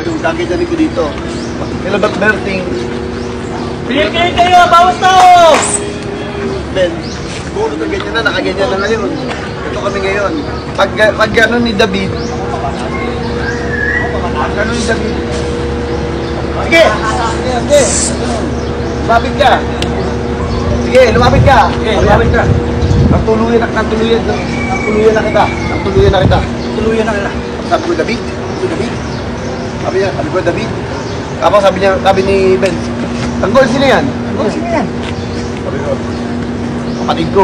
Gaganyanin ko dito. Kailan ba't Berting? Pinigil kayo! Bawas tao! Ben, puro na ganyan na, nakaganyan na ngayon. Ito kami ngayon. Pag gano'n ni David, Sige! Sige! Lumapit ka! Sige, lumapit ka! Sige, lumapit ka! Nagtuluyan na kita! Nagtuluyan na kita! Sabi ko, David? Sabi ko, David? Tapos sabi ni Ben, tanggol, sino yan? Sabi ko, kapatid ko.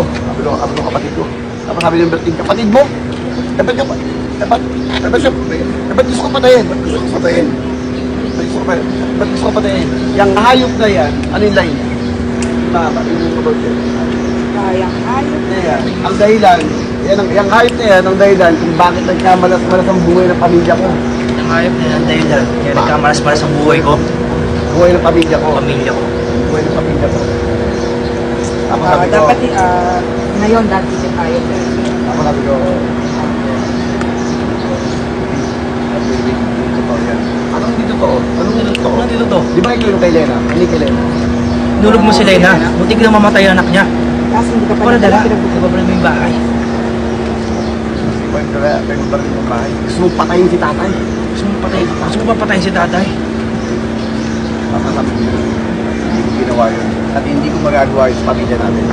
Tapos sabi ni Berting, kapatid mo? Dapat gusto ko patayin. Ba't gusto ko patayin? Yung hayop na yan, ano yung line? Yung hayop na yan, ang dahilan, yung hayop na yan, ang dahilan kung bakit nagkamalas-malas ang buhay ng pamilya ko. Yung hayop na yan dahilan. Kaya nagkamalas-malas ang buhay ko. Buhay ng pamilya ko. Buhay ng pamilya ko. Tapos sabi ko, dapat ngayon dati yung hayop. tapos sabi ko, anong hindi totoo? Ano dito to? Di ba ikaw yung kay Lena? Hindi kay Lena. Nulog mo si Lena. Muntik na mamatay ang anak niya. Kasi hindi ka pa Para dala. pinag-usapan. Ibabalik mo yung bahay. Gusto mong patayin si tatay. Gusto mo ba patayin si tatay? Tapos sabi ko, hindi ko ginawa yun. At hindi ko magagawa yun sa pamilya natin.